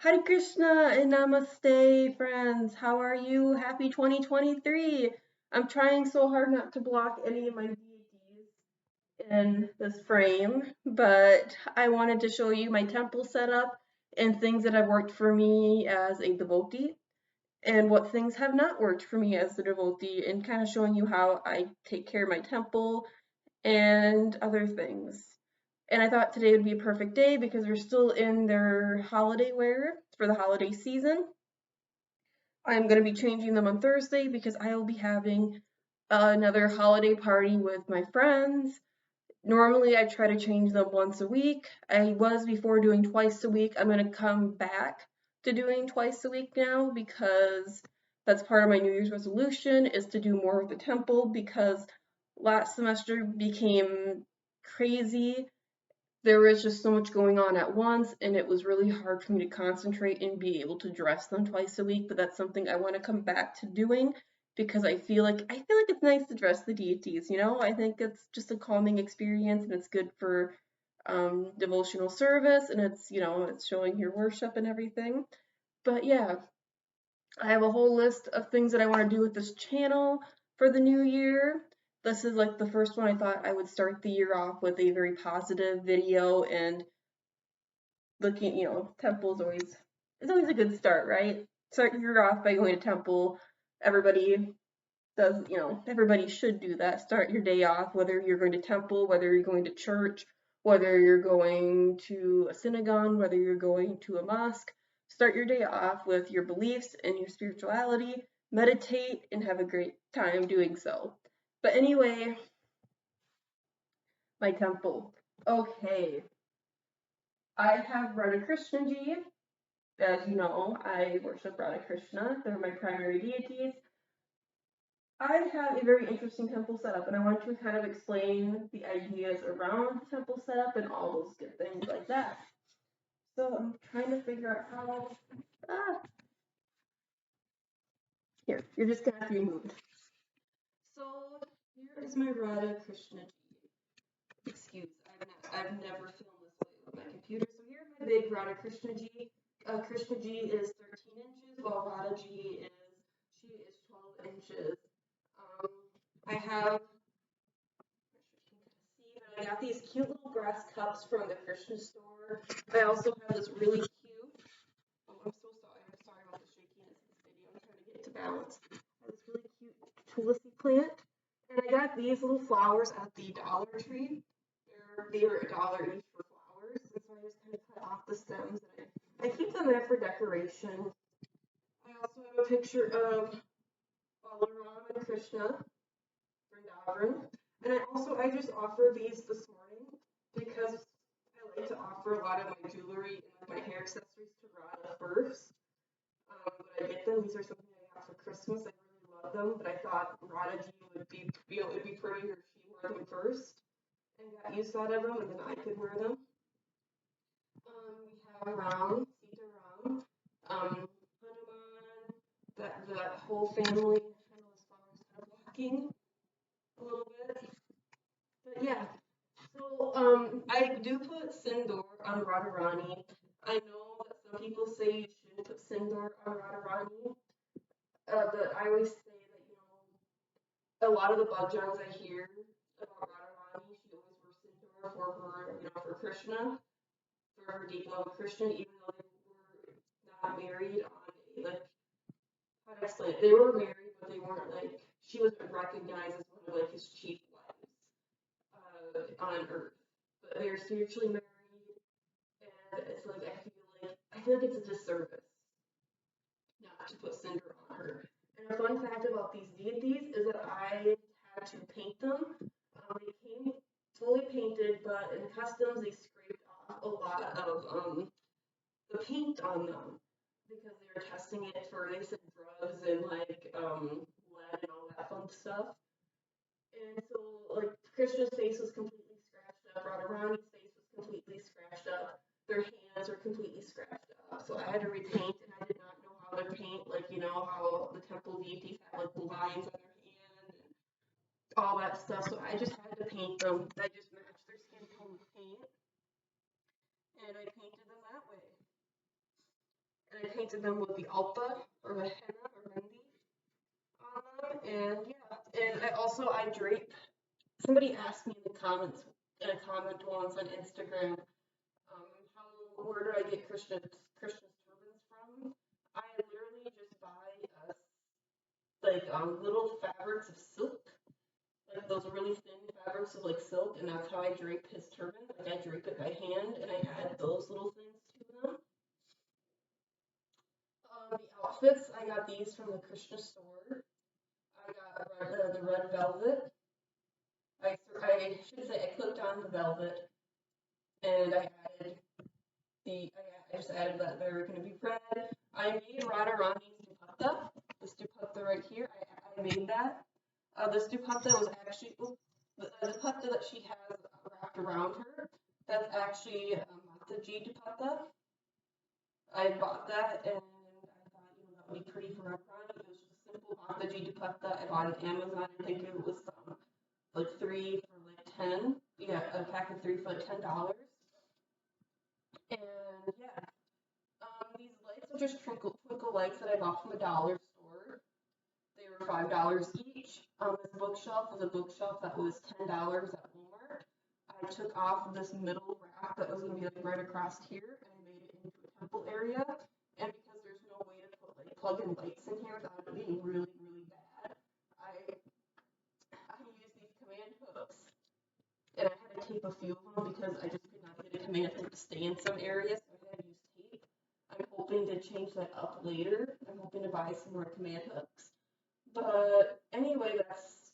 Hare Krishna and Namaste, friends. How are you? Happy 2023. I'm trying so hard not to block any of my deities in this frame, but I wanted to show you my temple setup and things that have worked for me as a devotee and what things have not worked for me as a devotee, and kind of showing you how I take care of my temple and other things. And I thought today would be a perfect day because we're still in their holiday wear for the holiday season. I'm going to be changing them on Thursday because I will be having another holiday party with my friends. Normally, I try to change them once a week. I was before doing twice a week. I'm going to come back to doing twice a week now because that's part of my New Year's resolution is to do more of the temple because last semester became crazy. There was just so much going on at once, and it was really hard for me to concentrate and be able to dress them twice a week. But that's something I want to come back to doing because I feel like it's nice to dress the deities. I think it's just a calming experience, and it's good for devotional service, and it's showing your worship and everything. But yeah, I have a whole list of things that I want to do with this channel for the new year. This is like the first one. I thought I would start the year off with a very positive video and looking, temple's always it's always a good start, right? Start your year off by going to temple. Everybody everybody should do that. Start your day off, whether you're going to temple, whether you're going to church, whether you're going to a synagogue, whether you're going to a mosque. Start your day off with your beliefs and your spirituality. Meditate and have a great time doing so. But anyway, my temple. Okay, I have RadhaKrishna ji. As you know, I worship RadhaKrishna. They're my primary deities. I have a very interesting temple setup, and I want to kind of explain the ideas around the temple setup and all those good things like that. So I'm trying to figure out how. Ah, here, you're just gonna have to be moved. So here is my RadhaKrishna ji. Excuse, I've never filmed this way with my computer. So here's my big RadhaKrishna ji. Krishna ji is 13 inches, while Radha ji is 12 inches. I have I got these cute little brass cups from the Krishna store. I also have this really cute. Oh, I'm so sorry. I'm sorry about the shakiness of this video. I'm trying to get it to balance. I have this really cute tulsi plant, and I got these little flowers at the Dollar Tree. They're $1 each for flowers, and so I just kind of cut off the stems, and I keep them there for decoration. I also have a picture of Balaram and Krishna, Vrindavan. And I just offer these this morning because I like to offer a lot of my jewelry and my hair accessories to Radha first. When I get them, these are something I got for Christmas. I really love them, but I thought Radha ji it'd be prettier if she wore them first and got use out of them, and then I could wear them. We have Ram, Sita Ram, Hanuman, that whole family. I know this flower's kind of blocking a little bit. But yeah, so I do put Sindoor on Radharani. I know that some people say you shouldn't put Sindoor on Radharani, but I always say that, a lot of the bhajans I hear about Radharani, she always wears Sindoor for her, for Krishna, for her deep love of Krishna, even though they were not married on a, like, how to explain it? They were married, but they weren't, like, she wasn't recognized as one of, like, his chief wives on earth, but they're spiritually married, and it's like I feel like it's a disservice not to put cinder on her. And a fun fact about these deities is that I had to paint them. They came fully painted, but in customs they scraped off a lot of the paint on them because they were testing it for they said drugs and like lead and all that fun stuff. And so, like, Krishna's face was completely scratched up. Radharani's face was completely scratched up. Their hands were completely scratched up. So I had to repaint, and I did not know how to paint, like, how the temple deities have, like, lines on their hand and all that stuff. So I just had to paint them. I just matched their skin tone with paint, and I painted them that way. painted them with the alpa or the henna or mendi on them, and yeah, and I drape. Somebody asked me in the comments in a comment once on Instagram, where do I get Krishna's turbans from? I literally just buy little fabrics of silk, like those really thin fabrics of like silk, and that's how I drape his turban. Like I drape it by hand, and I add those little things to them. The outfits, I got these from the Krishna store. I got the red velvet. I should say I clipped on the velvet, and I just added that they're going to be red. I made Radharani's dupatta, this dupatta right here. I made that. This dupatta was actually the dupatta that she has wrapped around her. That's actually a Mataji dupatta. I bought that and I thought, that would be pretty for Radharani. It was just a simple Mataji dupatta. I bought it on Amazon. I think it was like 3 for like 10. Yeah, a pack of 3 for like $10. And yeah, these lights are just twinkle lights that I bought from the dollar store. They were $5 each. This bookshelf was a bookshelf that was $10 at Walmart. I took off this middle rack that was going to be like right across here and made it into a temple area. And because there's no way to put like plug-in lights in here without it being really, really bad, I used these command hooks. And I had to tape a few of them because I just could not get a command hook to stay in some areas, so I had to use tape. I'm hoping to change that up later. I'm hoping to buy some more command hooks. But anyway, that's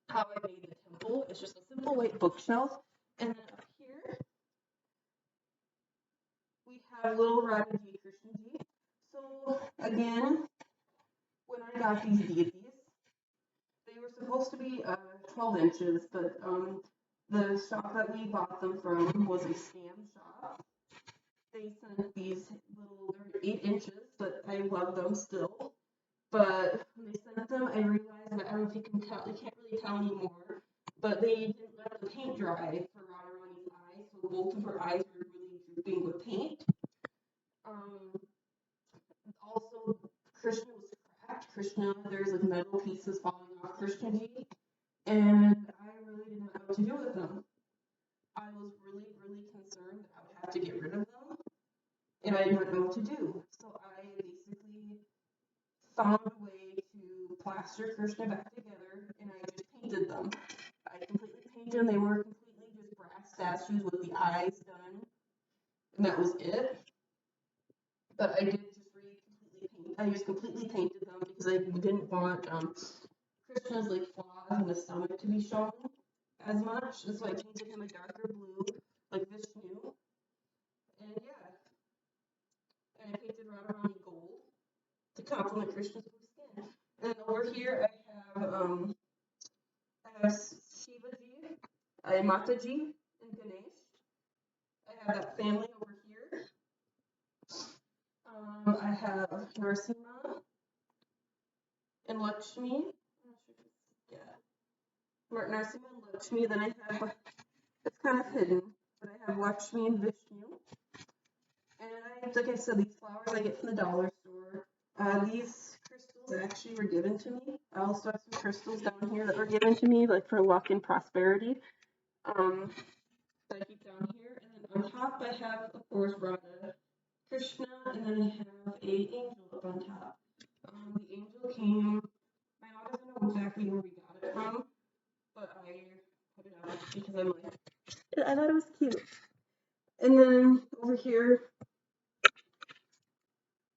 how I made the temple. It's just a simple white bookshelf. And then up here, we have little RadhaKrishna. So again, when I got these deities, they were supposed to be 12 inches, but the shop that we bought them from was a scam shop. They sent these they're 8 inches, but I love them still. But when they sent them, I realized that I don't know if you can tell, you can't really tell anymore, but they didn't let the paint dry for Radharani's eyes, so both of her eyes were really dripping with paint. Also, Krishna was cracked. There's like metal pieces falling off Krishnaji, and I really didn't know what to do with them. I was really, really concerned that I would have to get rid of them, and I didn't know what to do. So I basically found a way to plaster Krishna back together, and I just painted them. I completely painted them. They were completely just brass statues with the eyes done, and that was it. But I did just completely painted them because I didn't want Krishna's like flaws in the stomach to be shown as much, and so I painted him a darker blue, like Vishnu, and yeah, and I painted Radharani gold to complement Krishna's blue skin. And then over here I have Shivaji, Mataji, and Ganesh. I have that family over here. I have Narasimha and Lakshmi. Yeah. Narasimha and Lakshmi. Then I have, it's kind of hidden, but I have Lakshmi and Vishnu. And like I said, these flowers I get from the dollar store. These crystals actually were given to me. I also have some crystals down here that were given to me, like for luck and prosperity. That I keep down here. And then on top I have, of course, RadhaKrishna, and then I have an angel up on top. The angel came, my mom doesn't know exactly where we got it from, but I put it out because I thought it was cute. And then over here,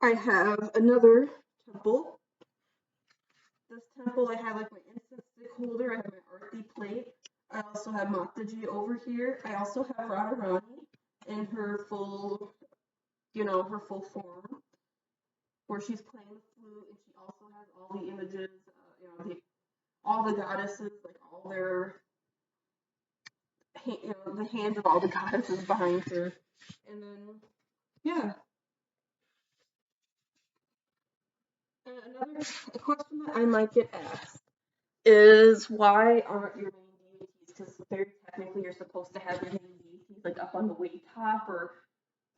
I have another temple. This temple, I have like my incense stick holder, I have my arti plate. I also have Mataji over here. I also have Radharani in her full, her full form, where she's playing the flute, and she also has all the images, all the goddesses, like all their, the hands of all the goddesses behind her. And then, yeah. And another question that I might get asked is, why aren't your main deities, because very technically you're supposed to have your main deities like up on the way top, or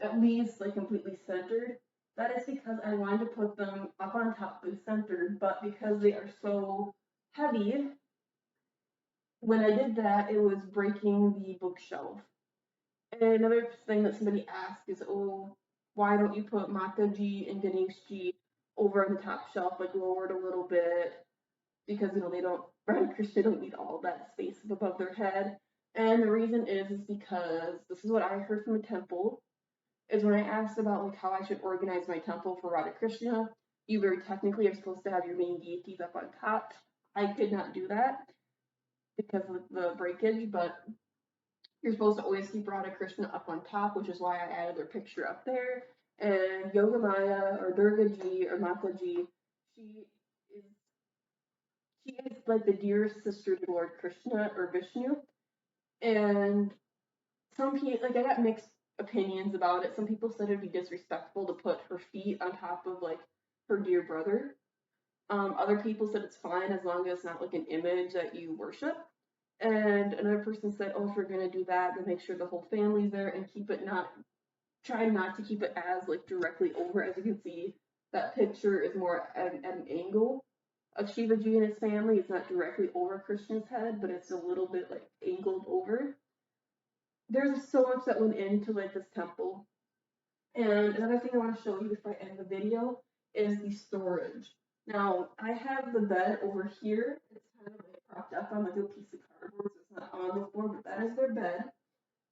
at least like completely centered. That is because I wanted to put them up on top and centered, but because they are so heavy, when I did that, it was breaking the bookshelf. And another thing that somebody asked is, oh, why don't you put Mataji and Ganeshji over on the top shelf, like lowered a little bit? Because they don't, RadhaKrishna don't need all that space above their head. And the reason is because this is what I heard from a temple. Is when I asked about like how I should organize my temple for RadhaKrishna, you very technically are supposed to have your main deities up on top. I could not do that because of the breakage, but you're supposed to always keep RadhaKrishna up on top, which is why I added their picture up there. And Yogamaya or Durgaji or Mataji, she is she is like the dearest sister to Lord Krishna or Vishnu. And some people, like, I got mixed opinions about it. Some people said it'd be disrespectful to put her feet on top of like her dear brother. Other people said it's fine as long as it's not like an image that you worship. And another person said, oh, if you're gonna do that, then make sure the whole family's there and keep it not, try not to keep it as like directly over. As you can see, that picture is more at an angle of Shivaji and his family. It's not directly over Krishna's head, but it's a little bit like angled over. There's so much that went into like this temple. And another thing I want to show you before I end the video is the storage. Now, I have the bed over here. It's kind of like propped up on like a piece of cardboard, so it's not on the floor, but that is their bed.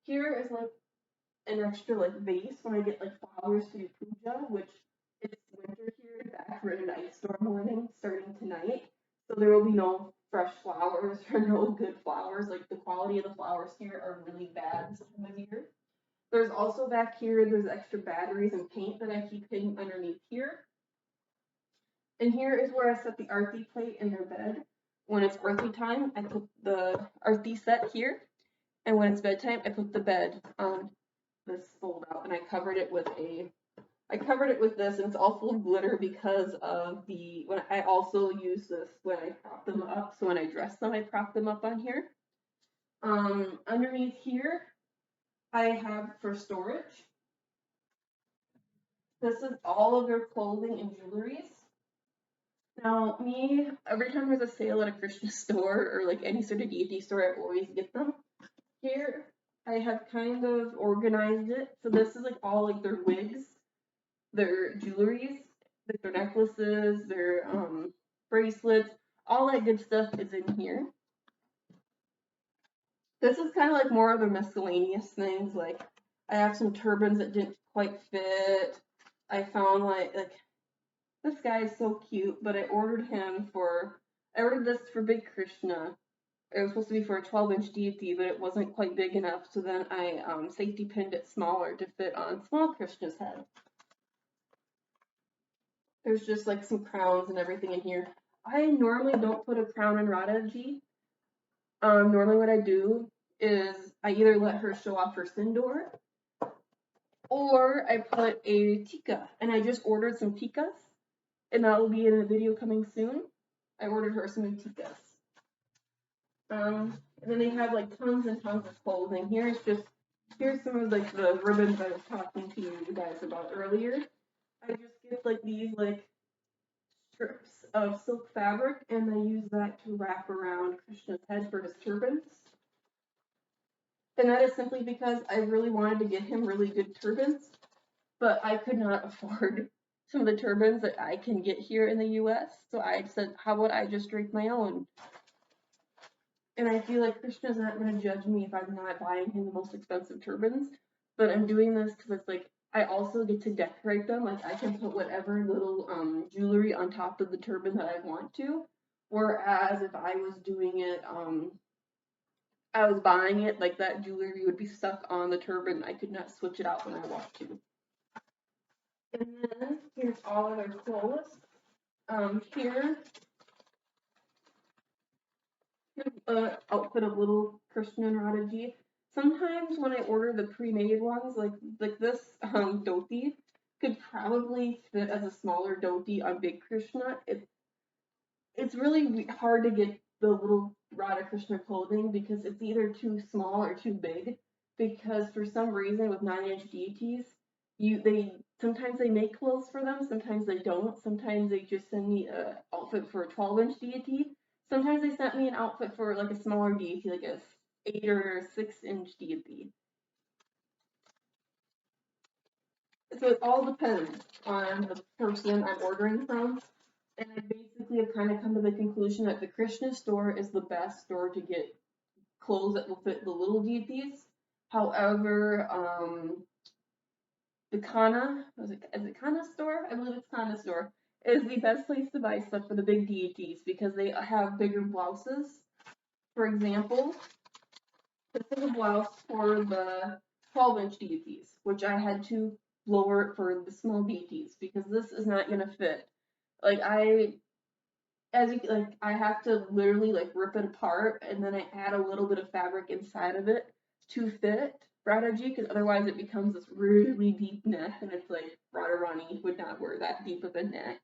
Here is like an extra like vase when I get like flowers to do puja, which it's winter here. Back we're in an ice storm warning starting tonight. So there will be no fresh flowers or no good flowers. Like the quality of the flowers here are really bad this time of year. There's also back here, there's extra batteries and paint that I keep hidden underneath here. And here is where I set the arti plate in their bed. When it's arti time, I put the arti set here. And when it's bedtime, I put the bed on this fold out, and I covered it with this, and it's all full of glitter because of when I also use this when I prop them up. So when I dress them, I prop them up on here. Underneath here, I have for storage. This is all of their clothing and jewelries. Now, me, every time there's a sale at a Krishna store or like any sort of deity store, I always get them. Here, I have kind of organized it. So this is like all like their wigs, their jewelries, like their necklaces, their bracelets, all that good stuff is in here. This is kind of like more of the miscellaneous things. Like I have some turbans that didn't quite fit. I found like this guy is so cute, but I ordered this for Big Krishna. It was supposed to be for a 12-inch deity, but it wasn't quite big enough, so then I safety pinned it smaller to fit on small Krishna's head. There's just like some crowns and everything in here. I normally don't put a crown in Radhaji. Normally what I do is I either let her show off her sindoor, or I put a tika, and I just ordered some tikas, and that will be in a video coming soon. I ordered her some new tikas. And then they have like tons and tons of clothing. Here's some of like the ribbons I was talking to you guys about earlier. I just get like these like strips of silk fabric, and I use that to wrap around Krishna's head for his turbans. And that is simply because I really wanted to get him really good turbans, but I could not afford some of the turbans that I can get here in the US. So I said, how about I just drape my own? And I feel like Krishna's not going to judge me if I'm not buying him the most expensive turbans. But I'm doing this because it's like I also get to decorate them. Like I can put whatever little jewelry on top of the turban that I want to. Whereas if I was doing it, I was buying it, like that jewelry would be stuck on the turban. I could not switch it out when I want to. And then here's all of their clothes. Here outfit of little Krishna and Radhaji. Sometimes when I order the pre-made ones, like this dhoti, could probably fit as a smaller dhoti on Big Krishna. It's really hard to get the little RadhaKrishna clothing because it's either too small or too big. Because for some reason with 9-inch deities, sometimes they make clothes for them, sometimes they don't. Sometimes they just send me a outfit for a 12-inch deity. Sometimes they sent me an outfit for like a smaller deity, like a 8 or 6-inch deity. So it all depends on the person I'm ordering from. And I basically have kind of come to the conclusion that the Krishna store is the best store to get clothes that will fit the little deities. However, the Kana, is it Kana store? I believe it's Kana store, is the best place to buy stuff for the big deities because they have bigger blouses. For example, this is a blouse for the 12-inch deities, which I had to lower it for the small deities because this is not gonna fit. Like I have to literally like rip it apart and then I add a little bit of fabric inside of it to fit Radhaji because otherwise it becomes this really deep neck and it's like Radharani would not wear that deep of a neck.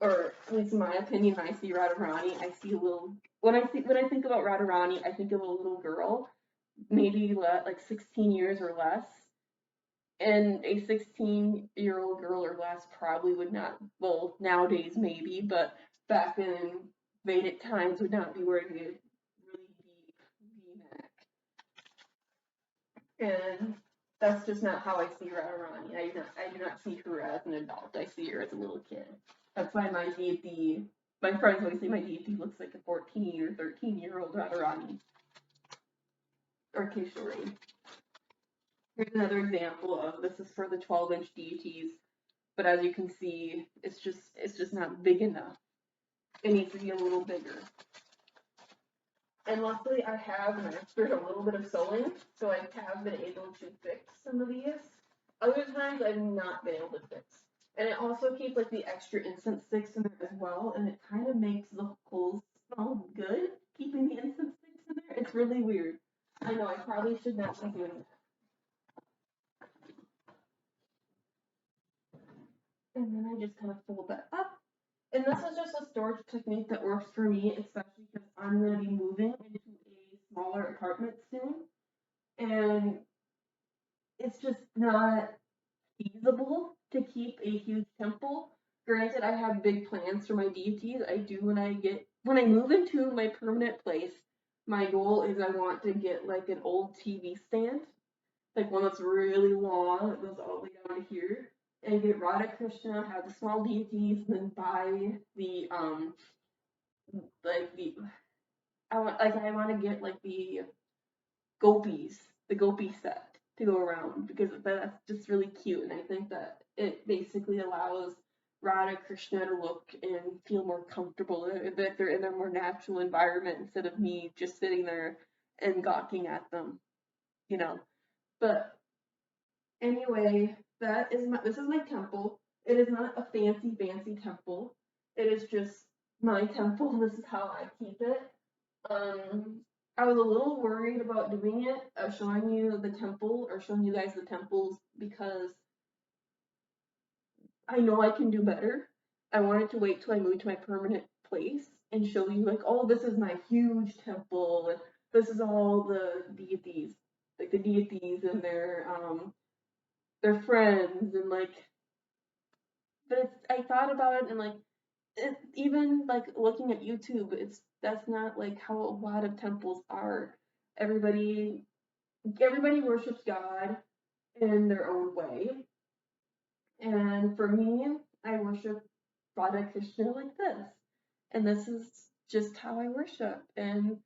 Or at least in my opinion, when I see Radharani, I see a little when I think about Radharani, I think of a little girl, maybe like 16 years or less. And a 16-year-old girl or less probably would not, well, nowadays maybe, but back in Vedic times would not be wearing a really deep V-neck. And that's just not how I see Radharani. I do not see her as an adult. I see her as a little kid. That's why my friends always say my deity looks like a 14 or 13-year-old Radharani or Kishori. Here's another example of this is for the 12-inch deities. But as you can see, it's just not big enough. It needs to be a little bigger. And luckily I have mastered a little bit of sewing, so I have been able to fix some of these. Other times I've not been able to fix. And it also keeps like the extra incense sticks in there as well, and it kind of makes the clothes smell good, keeping the incense sticks in there. It's really weird. I know I probably should not be doing that. And then I just kind of fold that up. And this is just a storage technique that works for me, especially because I'm going to be moving into a smaller apartment soon. And it's just not feasible to keep a huge temple. Granted, I have big plans for my deities. I do when I move into my permanent place, my goal is I want to get like an old TV stand, like one that's really long, that goes all the way down to here, and get RadhaKrishna, have the small deities, and then buy the like the I want to get like the gopi set to go around because that's just really cute, and I think that it basically allows RadhaKrishna to look and feel more comfortable that they're in their more natural environment instead of me just sitting there and gawking at them, you know. But anyway, this is my temple. It is not a fancy temple. It is just my temple. This is how I keep it. I was a little worried about doing it, showing you the temple or showing you guys the temples because I know I can do better. I wanted to wait till I moved to my permanent place and show you like, oh, this is my huge temple and this is all the deities, like the deities and their friends and like. But I thought about it and like even like looking at YouTube, that's not like how a lot of temples are. Everybody everybody worships God in their own way. And for me, I worship Radha Krishna like this. And this is just how I worship. And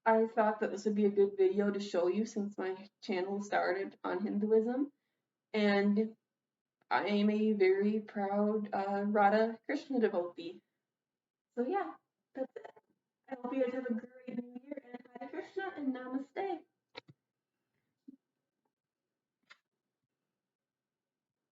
I thought that this would be a good video to show you since my channel started on Hinduism. And I am a very proud Radha Krishna devotee. So yeah, that's it. I hope you guys have a great new year and Hare Krishna and Namaste.